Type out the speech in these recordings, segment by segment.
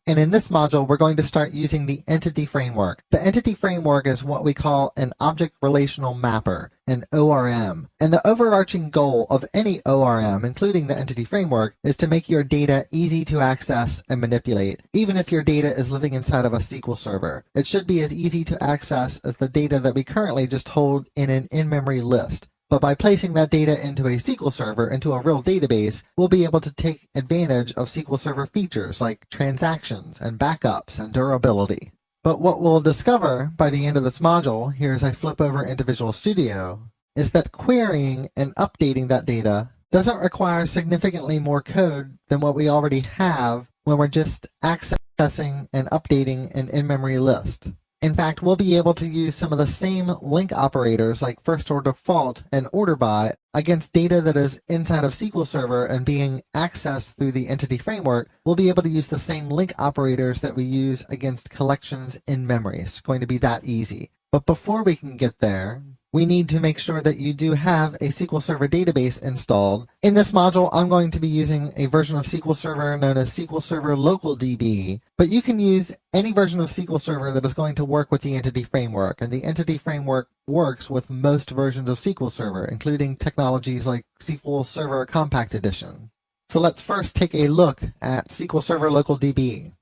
And in this module, we're going to start using the entity framework. The entity framework is what we call an object relational mapper, an ORM. And the overarching goal of any ORM, including the entity framework, is to make your data easy to access and manipulate, even if your data is living inside of a SQL server. It should be as easy to access as the data that we currently just hold in an in-memory list. But by placing that data into a SQL server, into a real database, we'll be able to take advantage of SQL Server features like transactions and backups and durability. But what we'll discover by the end of this module, here as I flip over into Visual Studio, is that querying and updating that data doesn't require significantly more code than what we already have when we're just accessing and updating an in-memory list. In fact, we'll be able to use some of the same link operators like first or default and order by against data that is inside of SQL Server and being accessed through the entity framework. We'll be able to use the same link operators that we use against collections in memory. It's going to be that easy. But before we can get there, we need to make sure that you do have a SQL Server database installed. In this module, I'm going to be using a version of SQL Server known as SQL Server Localdb, but you can use any version of SQL Server that is going to work with the entity framework, and the entity framework works with most versions of SQL Server, including technologies like SQL Server Compact Edition. So let's first take a look at SQL Server Localdb.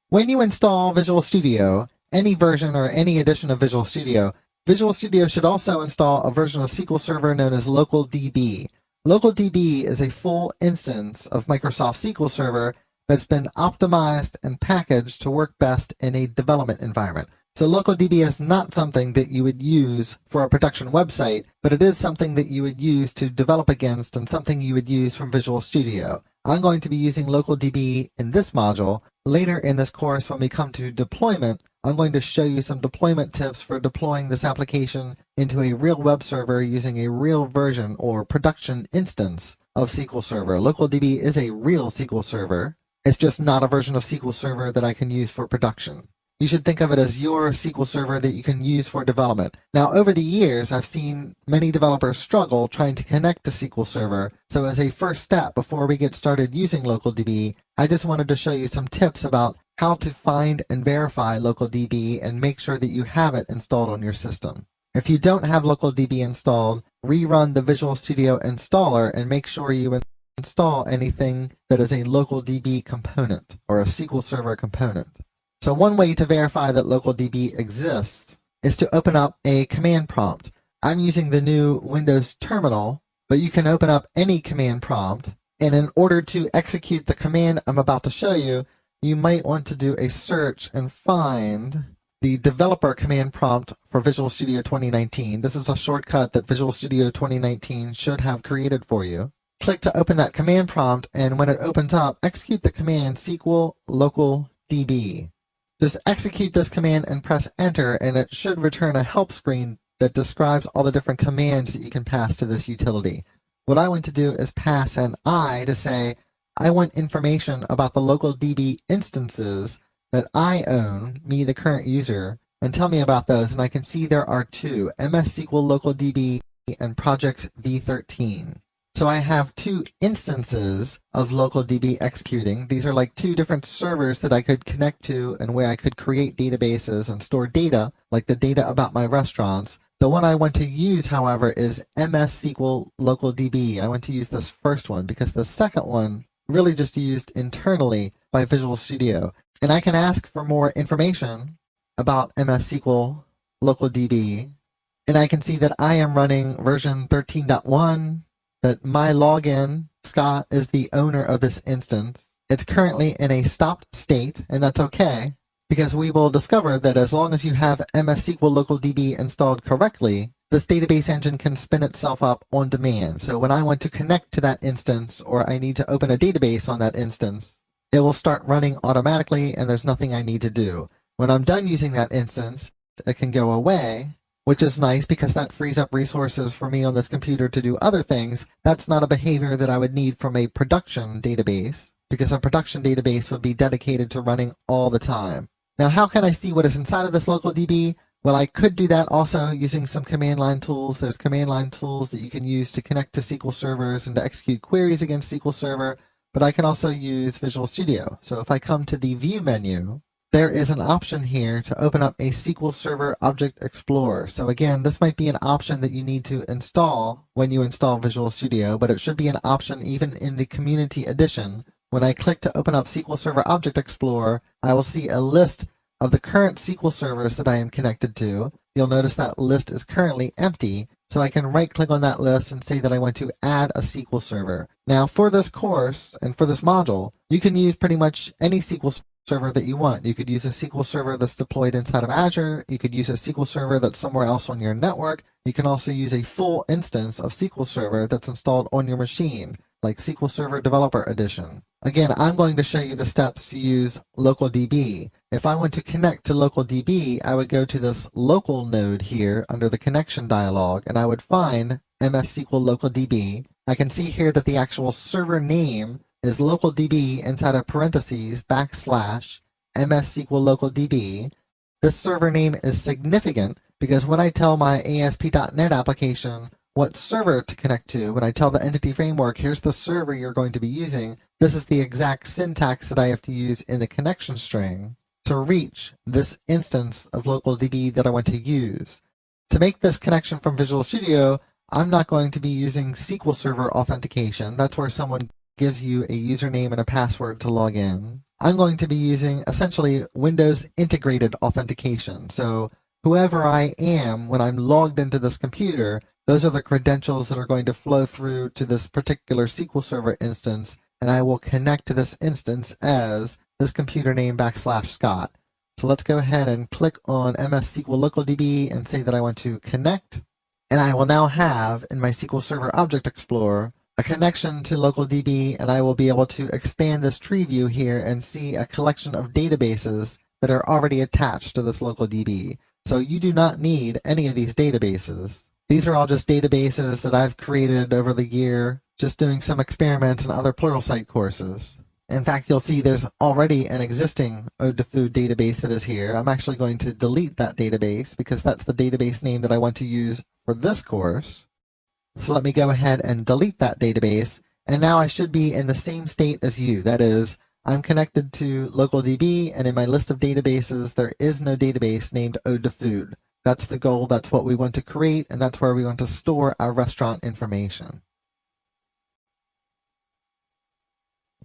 When you install Visual Studio, any version or any edition of Visual Studio should also install a version of SQL Server known as Localdb. Localdb is a full instance of Microsoft SQL Server that's been optimized and packaged to work best in a development environment. So Localdb is not something that you would use for a production website, but it is something that you would use to develop against and something you would use from Visual Studio. I'm going to be using Localdb in this module. Later in this course, when we come to deployment, I'm going to show you some deployment tips for deploying this application into a real web server using a real version or production instance of SQL Server. Localdb is a real SQL Server. It's just not a version of SQL Server that I can use for production. You should think of it as your SQL Server that you can use for development. Now, over the years, I've seen many developers struggle trying to connect to SQL Server. So as a first step before we get started using Localdb, I just wanted to show you some tips about how to find and verify Localdb and make sure that you have it installed on your system. If you don't have Localdb installed, rerun the Visual Studio installer and make sure you install anything that is a Localdb component or a SQL Server component. So one way to verify that Localdb exists is to open up a command prompt. I'm using the new Windows terminal, but you can open up any command prompt. And in order to execute the command I'm about to show you, you might want to do a search and find the developer command prompt for Visual Studio 2019. This is a shortcut that Visual Studio 2019 should have created for you. Click to open that command prompt, and when it opens up, execute the command SQL localdb. Just execute this command and press enter, and it should return a help screen that describes all the different commands that you can pass to this utility. What I want to do is pass an I to say, I want information about the Localdb instances that I own, me the current user, and tell me about those. And I can see there are two, MS SQL Localdb and Project V13. So I have two instances of Localdb executing. These are like two different servers that I could connect to and where I could create databases and store data, like the data about my restaurants. The one I want to use, however, is MS SQL Localdb. I want to use this first one because the second one really just used internally by Visual Studio. And I can ask for more information about MS SQL Localdb. And I can see that I am running version 13.1, that my login, Scott, is the owner of this instance. It's currently in a stopped state, and that's okay, because we will discover that as long as you have MS SQL Localdb installed correctly, this database engine can spin itself up on demand. So when I want to connect to that instance, or I need to open a database on that instance, it will start running automatically, and there's nothing I need to do. When I'm done using that instance, it can go away, which is nice because that frees up resources for me on this computer to do other things. That's not a behavior that I would need from a production database, because a production database would be dedicated to running all the time. Now, how can I see what is inside of this Localdb? Well, I could do that also using some command line tools. There's command line tools that you can use to connect to SQL servers and to execute queries against SQL Server. but I can also use Visual Studio. So if I come to the View menu, there is an option here to open up a SQL Server Object Explorer. So again, this might be an option that you need to install when you install Visual Studio, but it should be an option even in the Community Edition. When I click to open up SQL Server Object Explorer, I will see a list of the current SQL servers that I am connected to. You'll notice that list is currently empty, so I can right-click on that list and say that I want to add a SQL server. Now, for this course and for this module, you can use pretty much any SQL server that you want. You could use a SQL server that's deployed inside of Azure. You could use a SQL server that's somewhere else on your network. You can also use a full instance of SQL Server that's installed on your machine, like SQL Server Developer Edition. Again, I'm going to show you the steps to use Localdb. If I want to connect to Localdb, I would go to this local node here under the connection dialog, and I would find MS SQL Localdb. I can see here that the actual server name is Localdb inside of parentheses / MS SQL Localdb. This server name is significant because when I tell my ASP.NET application what server to connect to, when I tell the entity framework, here's the server you're going to be using, this is the exact syntax that I have to use in the connection string to reach this instance of Localdb that I want to use. To make this connection from Visual Studio, I'm not going to be using SQL Server authentication. That's where someone gives you a username and a password to log in. I'm going to be using essentially Windows integrated authentication. So whoever I am when I'm logged into this computer, those are the credentials that are going to flow through to this particular SQL Server instance, and I will connect to this instance as this computer name / Scott. So let's go ahead and click on MS SQL Localdb and say that I want to connect. And I will now have in my SQL Server Object Explorer a connection to Localdb, and I will be able to expand this tree view here and see a collection of databases that are already attached to this Localdb. So you do not need any of these databases. These are all just databases that I've created over the year, just doing some experiments and other Pluralsight courses. In fact, you'll see there's already an existing Ode to Food database that is here. I'm actually going to delete that database because that's the database name that I want to use for this course. So let me go ahead and delete that database, and now I should be in the same state as you. That is, I'm connected to Localdb, and in my list of databases, there is no database named Ode to Food. That's the goal, that's what we want to create, and that's where we want to store our restaurant information.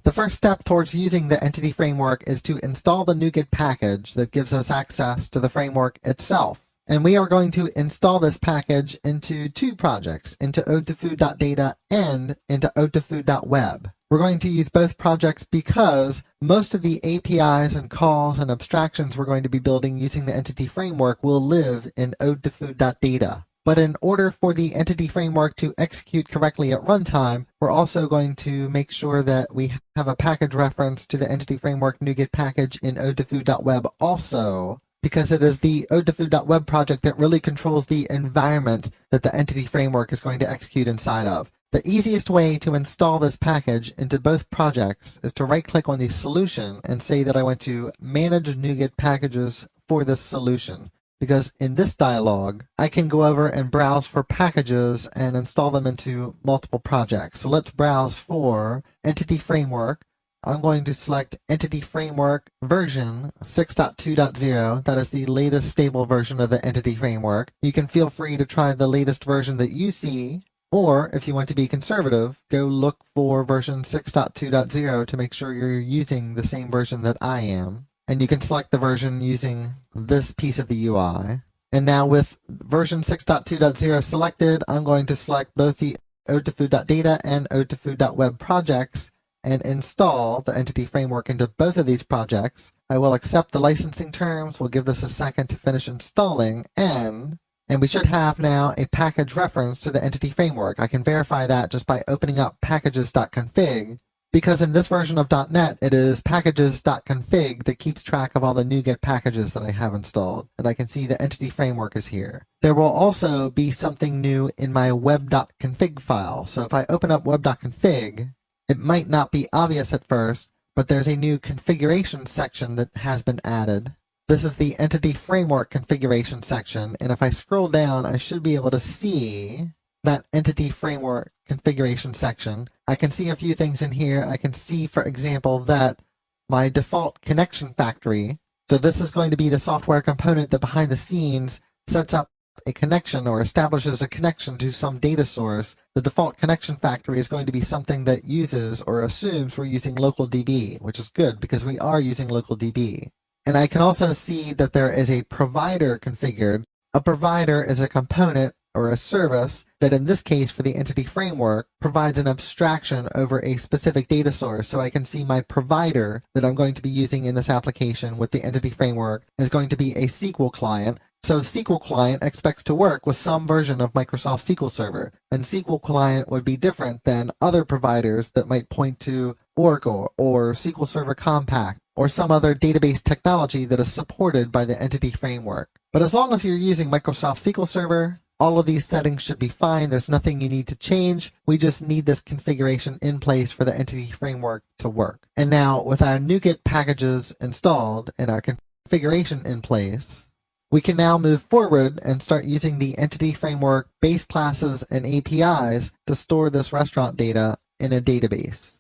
The first step towards using the entity framework is to install the NuGet package that gives us access to the framework itself. And we are going to install this package into two projects, into odetofood.data and into odetofood.web. We're going to use both projects because most of the APIs and calls and abstractions we're going to be building using the entity framework will live in odetofood.data. But in order for the entity framework to execute correctly at runtime, we're also going to make sure that we have a package reference to the entity framework NuGet package in odetofood.web also, because it is the odetofood.web project that really controls the environment that the entity framework is going to execute inside of. The easiest way to install this package into both projects is to right-click on the solution and say that I want to manage NuGet packages for this solution. Because in this dialog, I can go over and browse for packages and install them into multiple projects. So let's browse for Entity Framework. I'm going to select Entity Framework version 6.2.0. That is the latest stable version of the Entity Framework. You can feel free to try the latest version that you see, or if you want to be conservative, go look for version 6.2.0 to make sure you're using the same version that I am. And you can select the version using this piece of the UI. And now with version 6.2.0 selected, I'm going to select both the odetofood.data and odetofood.web projects and install the entity framework into both of these projects. I will accept the licensing terms. We'll give this a second to finish installing, and we should have now a package reference to the entity framework. I can verify that just by opening up packages.config, because in this version of .NET, it is packages.config that keeps track of all the NuGet packages that I have installed, and I can see the entity framework is here. There will also be something new in my web.config file. So if I open up web.config, it might not be obvious at first, but there's a new configuration section that has been added. This is the entity framework configuration section, and if I scroll down, I should be able to see that entity framework configuration section, I can see a few things in here. I can see, for example, that my default connection factory, so this is going to be the software component that behind the scenes sets up a connection or establishes a connection to some data source. The default connection factory is going to be something that uses or assumes we're using Localdb, which is good because we are using Localdb. And I can also see that there is a provider configured. A provider is a component or a service that, in this case for the entity framework, provides an abstraction over a specific data source. So I can see my provider that I'm going to be using in this application with the entity framework is going to be a SQL client. So SQL client expects to work with some version of Microsoft SQL Server, and SQL client would be different than other providers that might point to Oracle or SQL Server Compact or some other database technology that is supported by the entity framework. But as long as you're using Microsoft SQL Server, all of these settings should be fine. There's nothing you need to change. We just need this configuration in place for the entity framework to work. And now with our NuGet packages installed and our configuration in place, we can now move forward and start using the entity framework base classes and APIs to store this restaurant data in a database.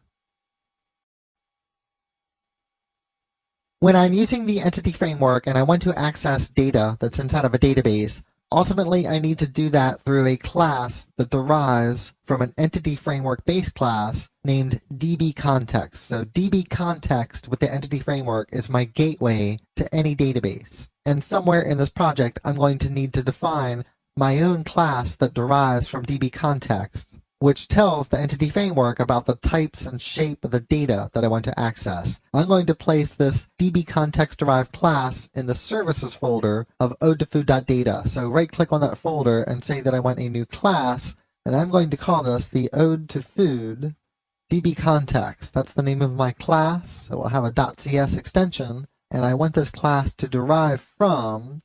When I'm using the entity framework and I want to access data that's inside of a database, ultimately I need to do that through a class that derives from an entity framework base class named dbContext. So dbContext with the entity framework is my gateway to any database. And somewhere in this project, I'm going to need to define my own class that derives from dbContext, which tells the entity framework about the types and shape of the data that I want to access. I'm going to place this dbContext derived class in the services folder of ode2food.data. So right click on that folder and say that I want a new class, and I'm going to call this the ode2food dbContext. That's the name of my class. So we'll have a .cs extension, and I want this class to derive from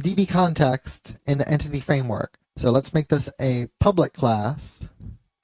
dbContext in the entity framework. So let's make this a public class,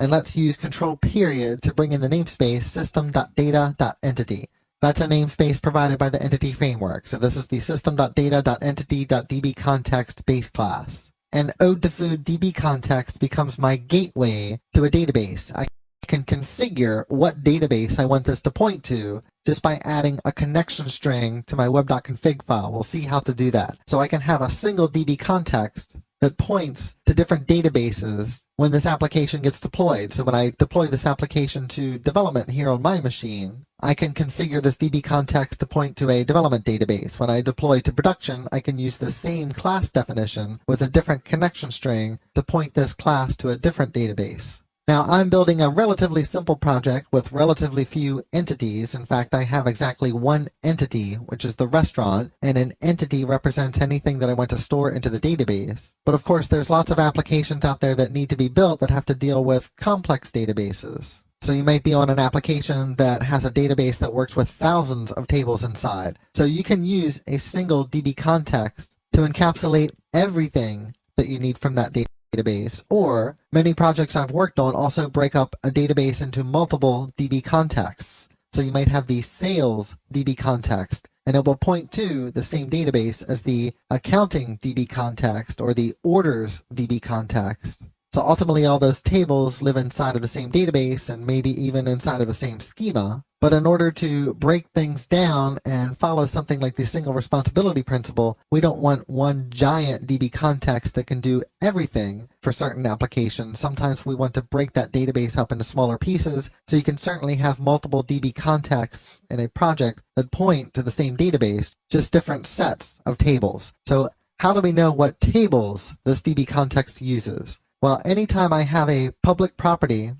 and let's use control period to bring in the namespace system.data.entity. That's a namespace provided by the entity framework. So this is the system.data.entity.dbContext base class. And ode2food dbContext becomes my gateway to a database. I can configure what database I want this to point to just by adding a connection string to my web.config file. We'll see how to do that. So I can have a single dbContext that points to different databases when this application gets deployed. So when I deploy this application to development here on my machine, I can configure this dbContext to point to a development database. When I deploy to production, I can use the same class definition with a different connection string to point this class to a different database. Now, I'm building a relatively simple project with relatively few entities. In fact, I have exactly one entity, which is the restaurant, and an entity represents anything that I want to store into the database. But of course, there's lots of applications out there that need to be built that have to deal with complex databases. So you might be on an application that has a database that works with thousands of tables inside. So you can use a single dbContext to encapsulate everything that you need from that database. Or many projects I've worked on also break up a database into multiple dbContexts. So you might have the sales dbContext, and it will point to the same database as the accounting dbContext or the orders dbContext. So ultimately all those tables live inside of the same database and maybe even inside of the same schema. But in order to break things down and follow something like the single responsibility principle, we don't want one giant dbContext that can do everything for certain applications. Sometimes we want to break that database up into smaller pieces, so you can certainly have multiple dbContexts in a project that point to the same database, just different sets of tables. So how do we know what tables this dbContext uses? Well, anytime I have a public property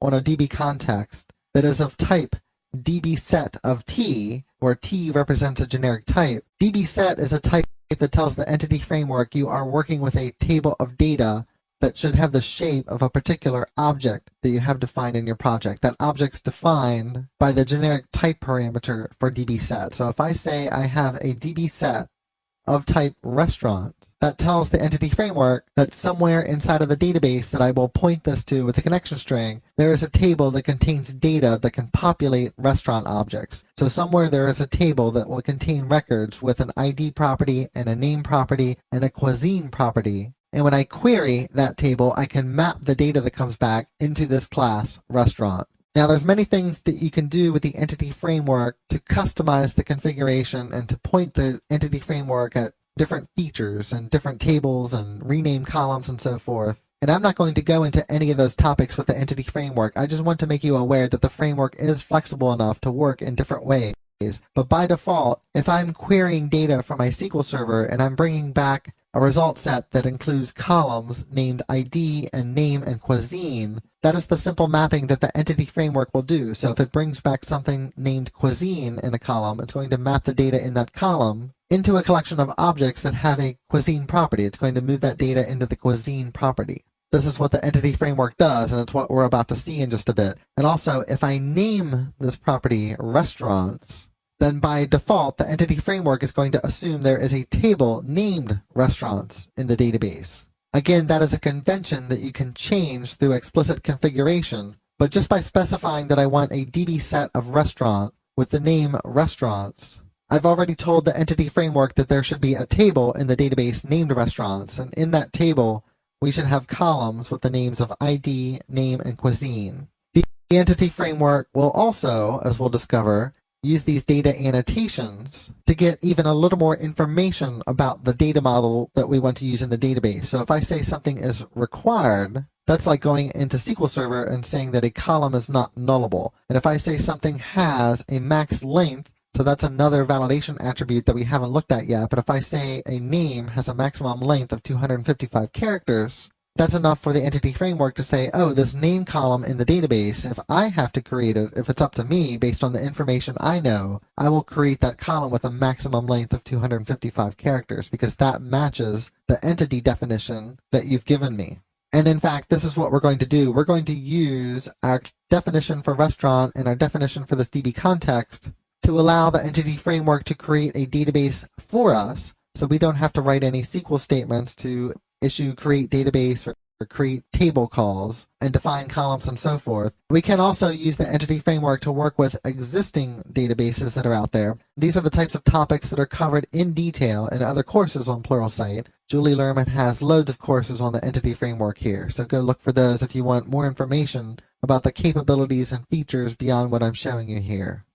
on a dbContext that is of type dbSet of T, where T represents a generic type, dbSet is a type that tells the entity framework you are working with a table of data that should have the shape of a particular object that you have defined in your project. That object's defined by the generic type parameter for dbSet. So if I say I have a dbSet of type restaurant, that tells the entity framework that somewhere inside of the database that I will point this to with a connection string, there is a table that contains data that can populate restaurant objects. So somewhere there is a table that will contain records with an ID property and a name property and a cuisine property. And when I query that table, I can map the data that comes back into this class, restaurant. Now, there's many things that you can do with the entity framework to customize the configuration and to point the entity framework at different features and different tables and rename columns and so forth. And I'm not going to go into any of those topics with the entity framework. I just want to make you aware that the framework is flexible enough to work in different ways. But by default, if I'm querying data from my SQL server and I'm bringing back a result set that includes columns named ID and name and cuisine, that is the simple mapping that the entity framework will do. So if it brings back something named cuisine in a column, it's going to map the data in that column into a collection of objects that have a cuisine property. It's going to move that data into the cuisine property. This is what the entity framework does, and it's what we're about to see in just a bit. And also, if I name this property restaurants, then by default, the entity framework is going to assume there is a table named restaurants in the database. Again, that is a convention that you can change through explicit configuration, but just by specifying that I want a DB set of restaurant with the name restaurants, I've already told the entity framework that there should be a table in the database named restaurants, and in that table, we should have columns with the names of ID, name, and cuisine. The entity framework will also, as we'll discover, use these data annotations to get even a little more information about the data model that we want to use in the database. So if I say something is required, that's like going into SQL Server and saying that a column is not nullable. And if I say something has a max length, so that's another validation attribute that we haven't looked at yet. But if I say a name has a maximum length of 255 characters, that's enough for the entity framework to say, oh, this name column in the database, if I have to create it, if it's up to me based on the information I know, I will create that column with a maximum length of 255 characters because that matches the entity definition that you've given me. And in fact, this is what we're going to do. We're going to use our definition for restaurant and our definition for this DB context to allow the entity framework to create a database for us so we don't have to write any SQL statements to issue create database or create table calls and define columns and so forth. We can also use the entity framework to work with existing databases that are out there. These are the types of topics that are covered in detail in other courses on Pluralsight. Julie Lerman has loads of courses on the entity framework here, so go look for those if you want more information about the capabilities and features beyond what I'm showing you here.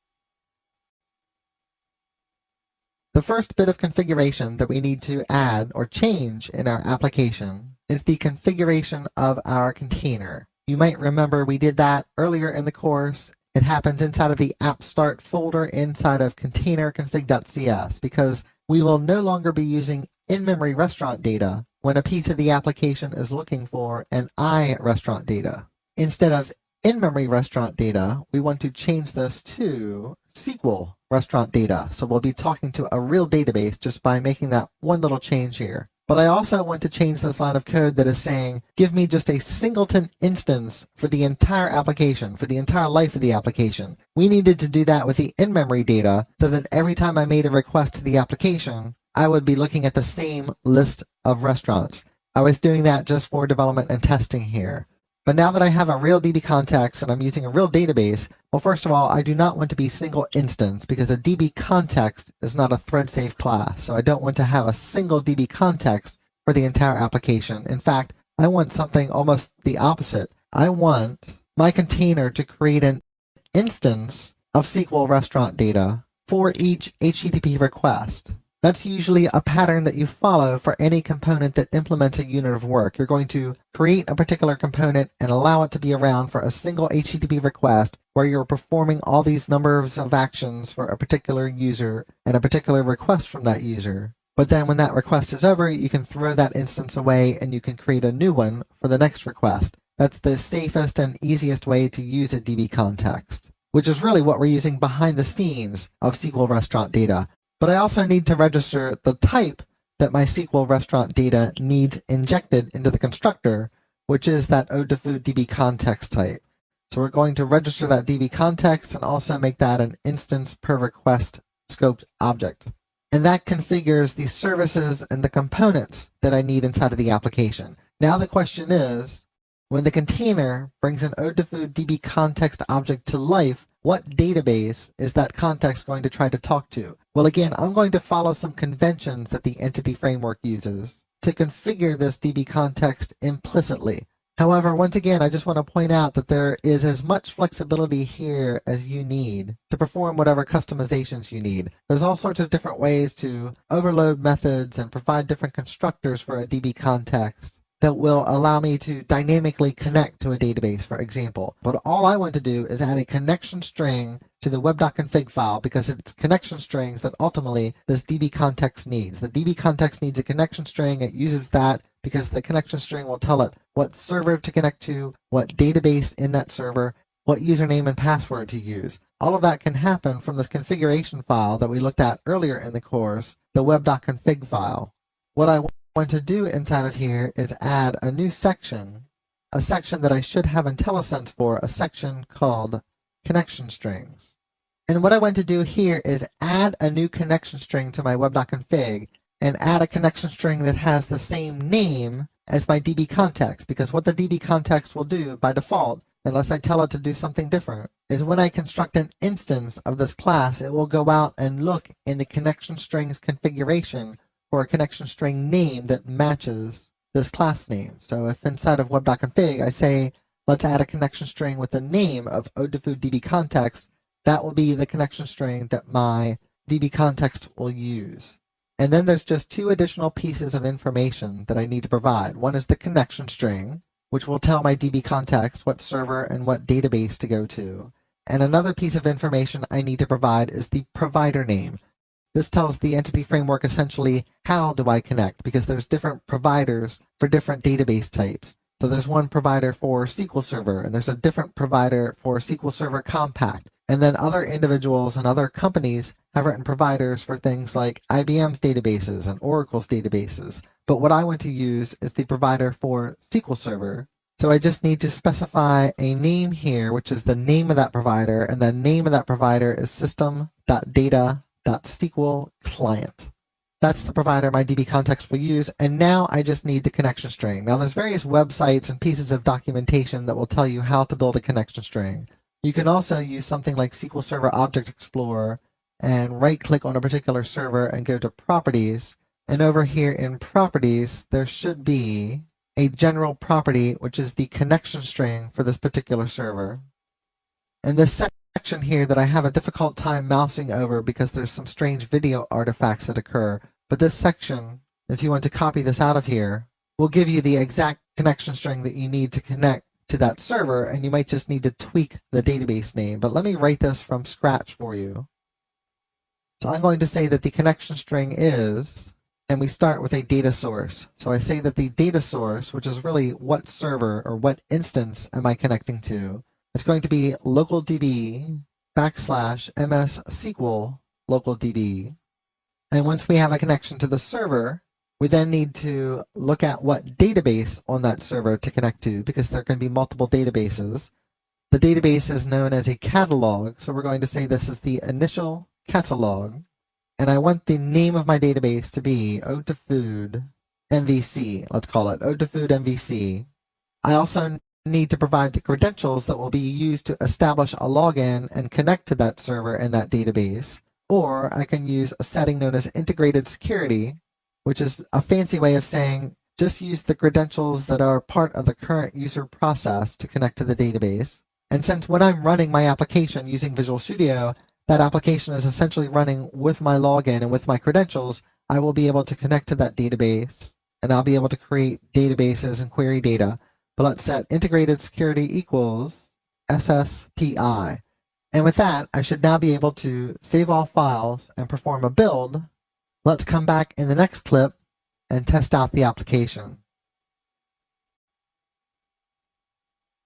The first bit of configuration that we need to add or change in our application is the configuration of our container. You might remember we did that earlier in the course. It happens inside of the app start folder inside of container config.cs because we will no longer be using in-memory restaurant data when a piece of the application is looking for an iRestaurant data. Instead of in-memory restaurant data, we want to change this to SQL restaurant data. So we'll be talking to a real database just by making that one little change here. But I also want to change this line of code that is saying, give me just a singleton instance for the entire application, for the entire life of the application. We needed to do that with the in-memory data so that every time I made a request to the application, I would be looking at the same list of restaurants. I was doing that just for development and testing here. But now that I have a real DB context and I'm using a real database, well, first of all, I do not want to be single instance because a DB context is not a thread-safe class. So I don't want to have a single DB context for the entire application. In fact, I want something almost the opposite. I want my container to create an instance of SQL restaurant data for each HTTP request. That's usually a pattern that you follow for any component that implements a unit of work. You're going to create a particular component and allow it to be around for a single HTTP request where you're performing all these numbers of actions for a particular user and a particular request from that user. But then when that request is over, you can throw that instance away and you can create a new one for the next request. That's the safest and easiest way to use a DB context, which is really what we're using behind the scenes of SQL restaurant data. But I also need to register the type that my SQL restaurant data needs injected into the constructor, which is that ODFOO DB context type. So we're going to register that DB context and also make that an instance per request scoped object. And that configures the services and the components that I need inside of the application. Now the question is, when the container brings an ODFOO DB context object to life, what database is that context going to try to talk to? Well, again, I'm going to follow some conventions that the entity framework uses. to configure this DB context implicitly. However, once again, I just want to point out that there is as much flexibility here as you need to perform whatever customizations you need. There's all sorts of different ways to overload methods and provide different constructors for a DB context that will allow me to dynamically connect to a database, for example. But all I want to do is add a connection string to the web.config file because it's connection strings that ultimately this DB context needs. The DB context needs a connection string. It uses that because the connection string will tell it what server to connect to, what database in that server, what username and password to use. All of that can happen from this configuration file that we looked at earlier in the course, the web.config file. What I want to do inside of here is add a new section, a section that I should have IntelliSense for, a section called connection strings. And what I want to do here is add a new connection string to my web.config and add a connection string that has the same name as my DB context, because what the DB context will do by default, unless I tell it to do something different, is when I construct an instance of this class, it will go out and look in the connection strings configuration for a connection string name that matches this class name. So if inside of web.config I say, let's add a connection string with the name of ODFOO DB context, that will be the connection string that my DB context will use. And then there's just two additional pieces of information that I need to provide. One is the connection string, which will tell my DB context what server and what database to go to. And another piece of information I need to provide is the provider name. This tells the entity framework essentially how do I connect, because there's different providers for different database types. So there's one provider for SQL Server, and there's a different provider for SQL Server Compact. And then other individuals and other companies have written providers for things like IBM's databases and Oracle's databases. But what I want to use is the provider for SQL Server. So I just need to specify a name here, which is the name of that provider, and the name of that provider is system.data.sql client. That's the provider my DB context will use, and now I just need the connection string. Now there's various websites and pieces of documentation that will tell you how to build a connection string. You can also use something like SQL Server Object Explorer and right-click on a particular server and go to Properties, and over here in Properties there should be a general property which is the connection string for this particular server. And this section here that I have a difficult time mousing over because there's some strange video artifacts that occur, but this section, if you want to copy this out of here, will give you the exact connection string that you need to connect to that server, and you might just need to tweak the database name. But let me write this from scratch for you. So I'm going to say that the connection string is, and we start with a data source. So I say that the data source, which is really what server or what instance am I connecting to, it's going to be localdb /MS SQL localdb. And once we have a connection to the server, we then need to look at what database on that server to connect to, because there can be multiple databases. The database is known as a catalog, so we're going to say this is the initial catalog. And I want the name of my database to be ODFOO MVC. Let's call it ODFOO MVC. I also need to provide the credentials that will be used to establish a login and connect to that server and that database. Or I can use a setting known as integrated security, which is a fancy way of saying just use the credentials that are part of the current user process to connect to the database. And since when I'm running my application using Visual Studio, that application is essentially running with my login and with my credentials, I will be able to connect to that database, and I'll be able to create databases and query data. But let's set integrated security equals SSPI. And with that, I should now be able to save all files and perform a build. Let's come back in the next clip and test out the application.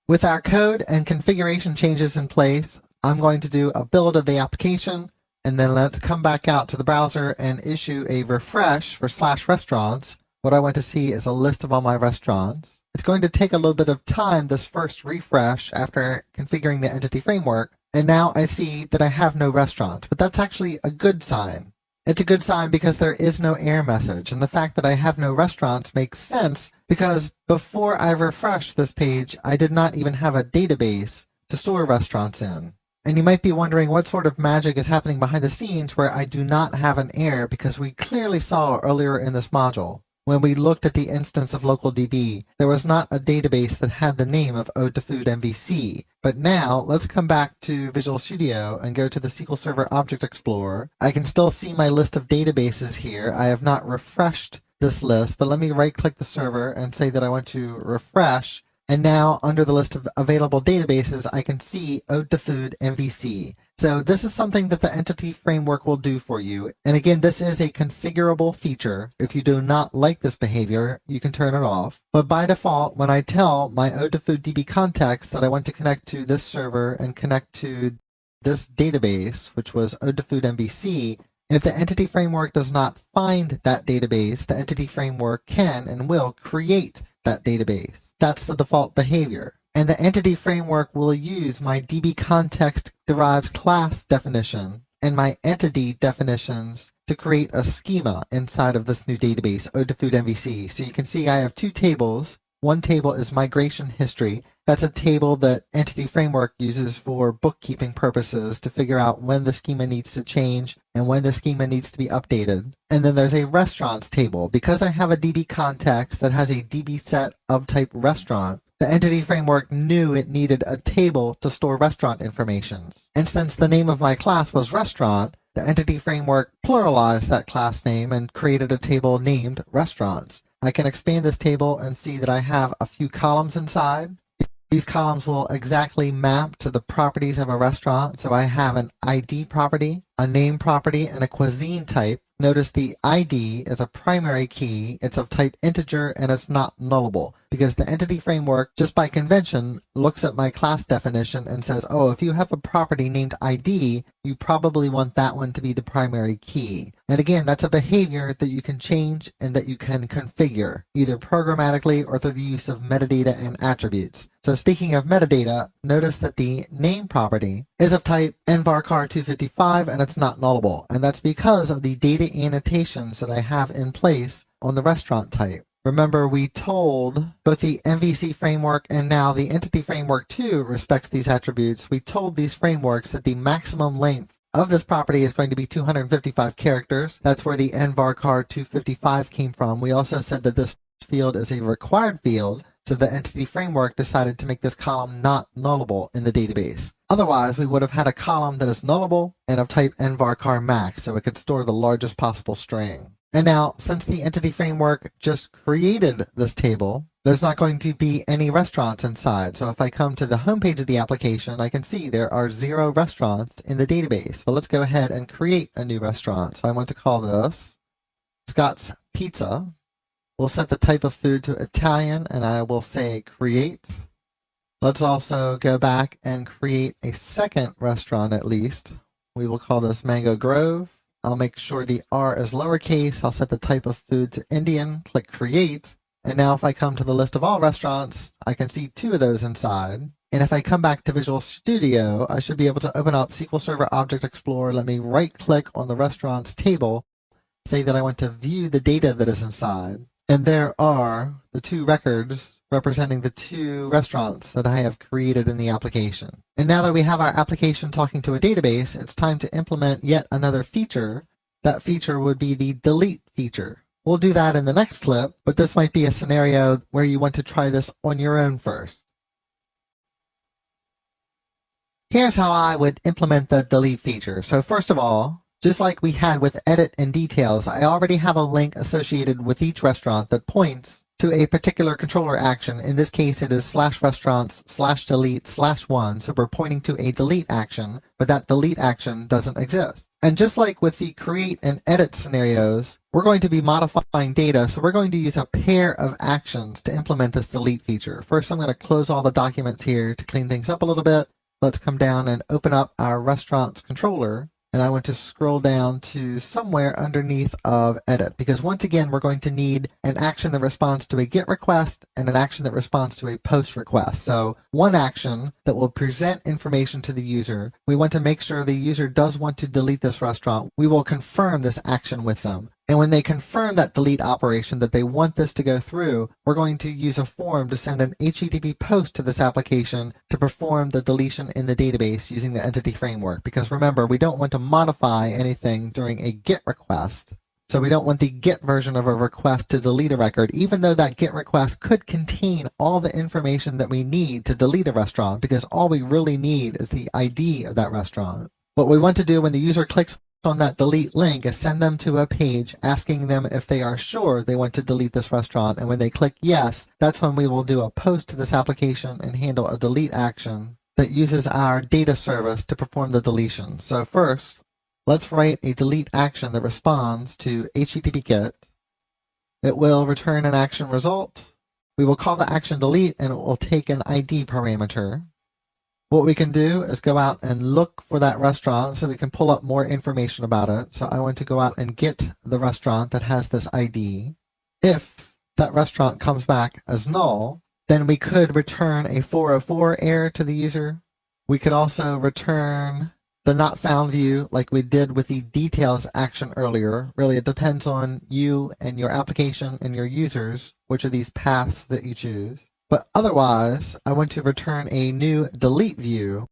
With our code and configuration changes in place, I'm going to do a build of the application, and then let's come back out to the browser and issue a refresh for /restaurants. What I want to see is a list of all my restaurants. It's going to take a little bit of time, this first refresh, after configuring the entity framework, and now I see that I have no restaurant, but that's actually a good sign. It's a good sign because there is no error message, and the fact that I have no restaurants makes sense because before I refreshed this page, I did not even have a database to store restaurants in. And you might be wondering what sort of magic is happening behind the scenes where I do not have an error, because we clearly saw earlier in this module when we looked at the instance of Localdb, there was not a database that had the name of Ode to Food MVC. But now, let's come back to Visual Studio and go to the SQL Server Object Explorer. I can still see my list of databases here. I have not refreshed this list, but let me right-click the server and say that I want to refresh. And now, under the list of available databases, I can see Ode to Food MVC. So this is something that the Entity Framework will do for you. And again, this is a configurable feature. If you do not like this behavior, you can turn it off. But by default, when I tell my Ode to Food DB context that I want to connect to this server and connect to this database, which was Ode to Food MVC, if the Entity Framework does not find that database, the Entity Framework can and will create that database. That's the default behavior. And the Entity Framework will use my DB context derived class definition and my entity definitions to create a schema inside of this new database, Ode to Food MVC. So you can see I have two tables. One table is migration history. That's a table that Entity Framework uses for bookkeeping purposes to figure out when the schema needs to change and when the schema needs to be updated. And then there's a restaurants table. Because I have a DB context that has a DB set of type restaurant, the Entity Framework knew it needed a table to store restaurant information. And since the name of my class was restaurant, the Entity Framework pluralized that class name and created a table named restaurants. I can expand this table and see that I have a few columns inside. These columns will exactly map to the properties of a restaurant. So I have an ID property, a name property, and a cuisine type. Notice the ID is a primary key. It's of type integer and it's not nullable because the Entity Framework, just by convention, looks at my class definition and says, oh, if you have a property named ID, you probably want that one to be the primary key. And again, that's a behavior that you can change and that you can configure, either programmatically or through the use of metadata and attributes. So speaking of metadata, notice that the name property is of type nvarchar255 and it's not nullable. And that's because of the data annotations that I have in place on the restaurant type. Remember, we told both the MVC framework and now the Entity Framework too respects these attributes. We told these frameworks that the maximum length of this property is going to be 255 characters. That's where the nvarchar255 came from. We also said that this field is a required field, so the Entity Framework decided to make this column not nullable in the database. Otherwise, we would have had a column that is nullable and of type nvarchar max, so it could store the largest possible string. And now, since the Entity Framework just created this table, there's not going to be any restaurants inside. So if I come to the home page of the application, I can see there are 0 restaurants in the database. Well, let's go ahead and create a new restaurant. So I want to call this Scott's Pizza. We'll set the type of food to Italian, and I will say create. Let's also go back and create a second restaurant at least. We will call this Mango Grove. I'll make sure the R is lowercase. I'll set the type of food to Indian, click create. And now if I come to the list of all restaurants, I can see 2 of those inside. And if I come back to Visual Studio, I should be able to open up SQL Server Object Explorer. Let me right click on the restaurants table, say that I want to view the data that is inside. And there are the 2 records representing the 2 restaurants that I have created in the application. And now that we have our application talking to a database, it's time to implement yet another feature. That feature would be the delete feature. We'll do that in the next clip, but this might be a scenario where you want to try this on your own first. Here's how I would implement the delete feature. So first of all, just like we had with edit and details, I already have a link associated with each restaurant that points to a particular controller action. In this case, it is /restaurants/delete/1. So we're pointing to a delete action, but that delete action doesn't exist. And just like with the create and edit scenarios, we're going to be modifying data. So we're going to use a pair of actions to implement this delete feature. First, I'm going to close all the documents here to clean things up a little bit. Let's come down and open up our restaurants controller. And I want to scroll down to somewhere underneath of edit, because once again, we're going to need an action that responds to a GET request and an action that responds to a POST request. So one action that will present information to the user. We want to make sure the user does want to delete this restaurant. We will confirm this action with them. And when they confirm that delete operation that they want this to go through, we're going to use a form to send an HTTP post to this application to perform the deletion in the database using the Entity Framework. Because remember, we don't want to modify anything during a GET request. So we don't want the get version of a request to delete a record, even though that get request could contain all the information that we need to delete a restaurant, because all we really need is the ID of that restaurant. What we want to do when the user clicks on that delete link is send them to a page asking them if they are sure they want to delete this restaurant. And when they click yes, that's when we will do a post to this application and handle a delete action that uses our data service to perform the deletion. So first, let's write a delete action that responds to HTTP GET. It will return an action result. We will call the action delete and it will take an ID parameter. What we can do is go out and look for that restaurant so we can pull up more information about it. So I want to go out and get the restaurant that has this ID. If that restaurant comes back as null, then we could return a 404 error to the user. We could also return the not found view like we did with the details action earlier. Really, it depends on you and your application and your users, which are these paths that you choose. But otherwise, I want to return a new delete view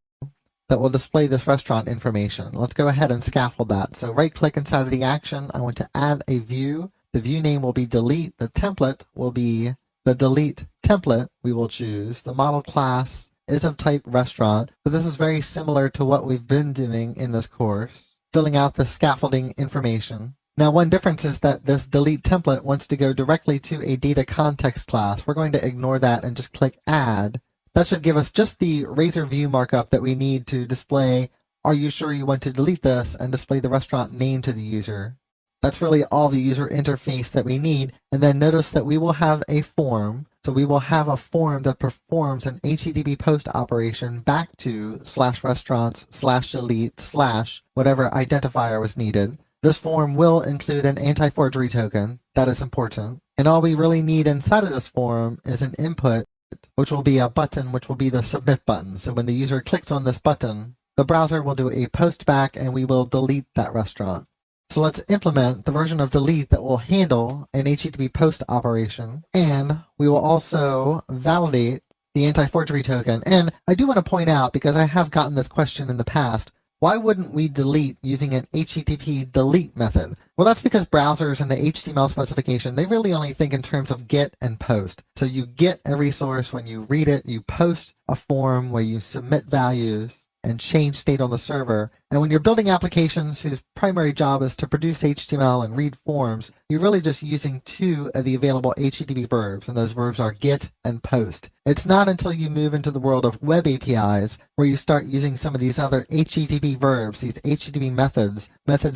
that will display this restaurant information. Let's go ahead and scaffold that. So right-click inside of the action. I want to add a view. The view name will be delete. The template will be the delete template we will choose. The model class is of type restaurant. So this is very similar to what we've been doing in this course, filling out the scaffolding information. Now, one difference is that this delete template wants to go directly to a data context class. We're going to ignore that and just click add. That should give us just the razor view markup that we need to display, are you sure you want to delete this, and display the restaurant name to the user. That's really all the user interface that we need. And then notice that we will have a form. So we will have a form that performs an HTTP post operation back to /restaurants/delete/ whatever identifier was needed. This form will include an anti-forgery token. That is important. And all we really need inside of this form is an input, which will be a button, which will be the submit button. So when the user clicks on this button, the browser will do a post back and we will delete that restaurant. So let's implement the version of delete that will handle an HTTP post operation. And we will also validate the anti-forgery token. And I do want to point out, because I have gotten this question in the past, why wouldn't we delete using an HTTP delete method? Well, that's because browsers and the HTML specification, they really only think in terms of get and post. So you get a resource when you read it, you post a form where you submit values and change state on the server. And when you're building applications whose primary job is to produce HTML and read forms, you're really just using two of the available HTTP verbs, and those verbs are get and post. It's not until you move into the world of web APIs where you start using some of these other HTTP verbs, these HTTP methods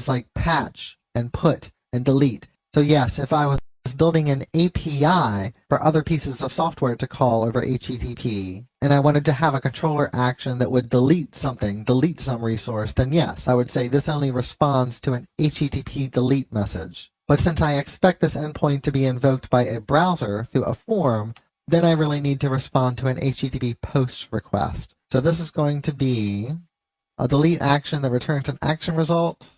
like patch and put and delete. So yes, if I was building an API for other pieces of software to call over HTTP, and I wanted to have a controller action that would delete something, delete some resource, then yes, I would say this only responds to an HTTP delete message. But since I expect this endpoint to be invoked by a browser through a form, then I really need to respond to an HTTP post request. So this is going to be a delete action that returns an action result.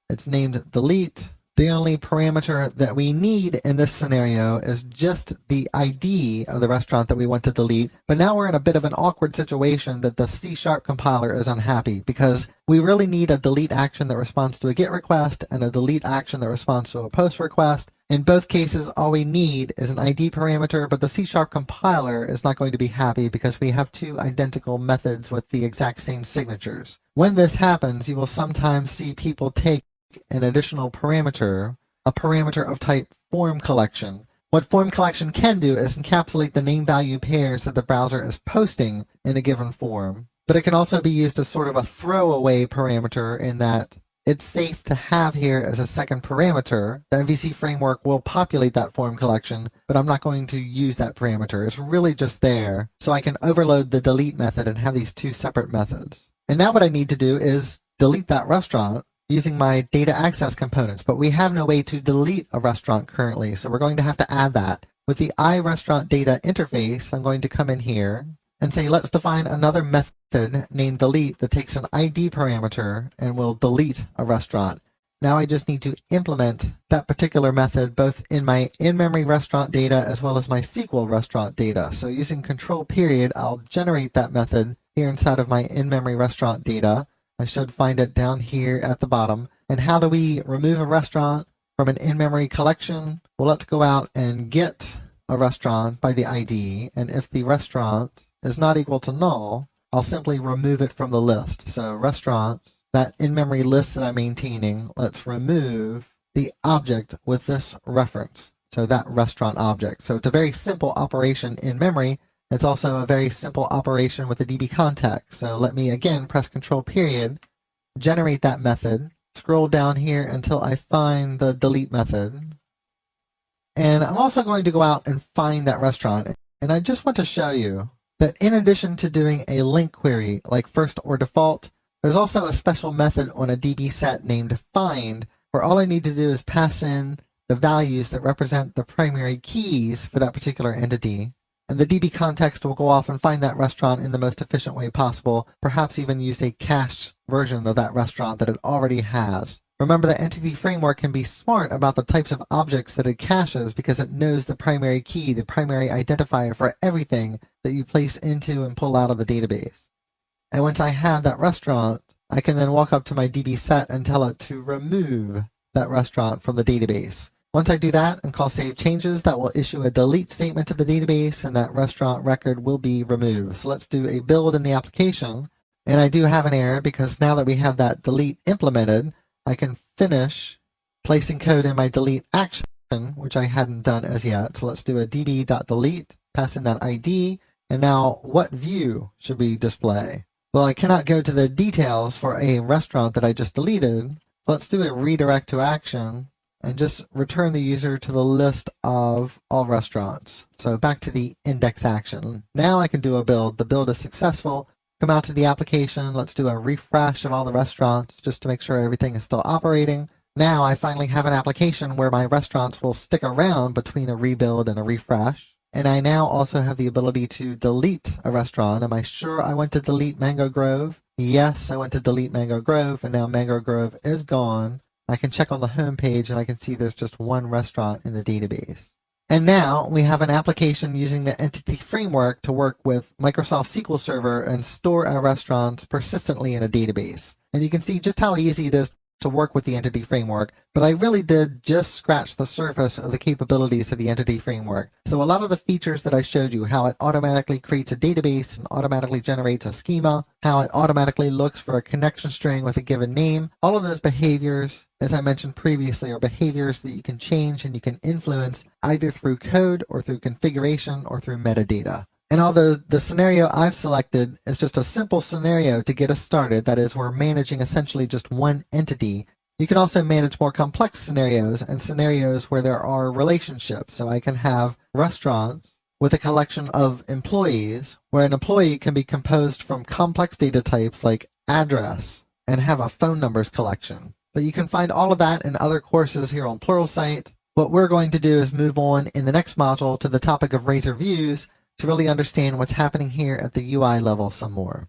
It's named delete. The only parameter that we need in this scenario is just the ID of the restaurant that we want to delete. But now we're in a bit of an awkward situation that the C# compiler is unhappy, because we really need a delete action that responds to a GET request and a delete action that responds to a POST request. In both cases, all we need is an ID parameter, but the C# compiler is not going to be happy because we have two identical methods with the exact same signatures. When this happens, you will sometimes see people take an additional parameter, a parameter of type form collection. What form collection can do is encapsulate the name-value pairs that the browser is posting in a given form. But it can also be used as sort of a throwaway parameter in that it's safe to have here as a second parameter. The MVC framework will populate that form collection, but I'm not going to use that parameter. It's really just there, so I can overload the delete method and have these two separate methods. And now what I need to do is delete that restaurant using my data access components, but we have no way to delete a restaurant currently, so we're going to have to add that. With the iRestaurantData interface, I'm going to come in here and say, let's define another method named delete that takes an ID parameter and will delete a restaurant. Now I just need to implement that particular method both in my in-memory restaurant data as well as my SQL restaurant data. So using control period, I'll generate that method here inside of my in-memory restaurant data. I should find it down here at the bottom. And how do we remove a restaurant? from an in-memory collection. Well, let's go out and get a restaurant by the ID, and if the restaurant is not equal to null, I'll simply remove it from the list. So restaurants, that in-memory list that I'm maintaining, let's remove the object with this reference. So that restaurant object. So it's a very simple operation in memory. It's also a very simple operation with a DB context. So let me again press Control period, generate that method, scroll down here until I find the delete method. And I'm also going to go out and find that restaurant. And I just want to show you that in addition to doing a link query like first or default, there's also a special method on a DB set named find, where all I need to do is pass in the values that represent the primary keys for that particular entity. And the DB context will go off and find that restaurant in the most efficient way possible, perhaps even use a cached version of that restaurant that it already has. Remember that Entity Framework can be smart about the types of objects that it caches because it knows the primary key, the primary identifier for everything that you place into and pull out of the database. And once I have that restaurant, I can then walk up to my DB set and tell it to remove that restaurant from the database. Once I do that and call save changes, that will issue a delete statement to the database and that restaurant record will be removed. So let's do a build in the application. And I do have an error because now that we have that delete implemented, I can finish placing code in my delete action, which I hadn't done as yet. So let's do a db.delete, pass in that ID, and now what view should we display? Well, I cannot go to the details for a restaurant that I just deleted. Let's do a redirect to action and just return the user to the list of all restaurants. So back to the index action. Now I can do a build. The build is successful. Come out to the application. Let's do a refresh of all the restaurants just to make sure everything is still operating. Now I finally have an application where my restaurants will stick around between a rebuild and a refresh. And I now also have the ability to delete a restaurant. Am I sure I want to delete Mango Grove? Yes, I want to delete Mango Grove, and now Mango Grove is gone. I can check on the home page and I can see there's just one restaurant in the database. And now we have an application using the Entity Framework to work with Microsoft SQL Server and store our restaurants persistently in a database. And you can see just how easy it is to work with the Entity Framework, but I really did just scratch the surface of the capabilities of the Entity Framework. So a lot of the features that I showed you, how it automatically creates a database and automatically generates a schema, how it automatically looks for a connection string with a given name, all of those behaviors, as I mentioned previously, are behaviors that you can change and you can influence either through code or through configuration or through metadata. And although the scenario I've selected is just a simple scenario to get us started, that is, we're managing essentially just one entity, you can also manage more complex scenarios and scenarios where there are relationships. So I can have restaurants with a collection of employees where an employee can be composed from complex data types like address and have a phone numbers collection. But you can find all of that in other courses here on Pluralsight. What we're going to do is move on in the next module to the topic of Razor Views to really understand what's happening here at the UI level some more.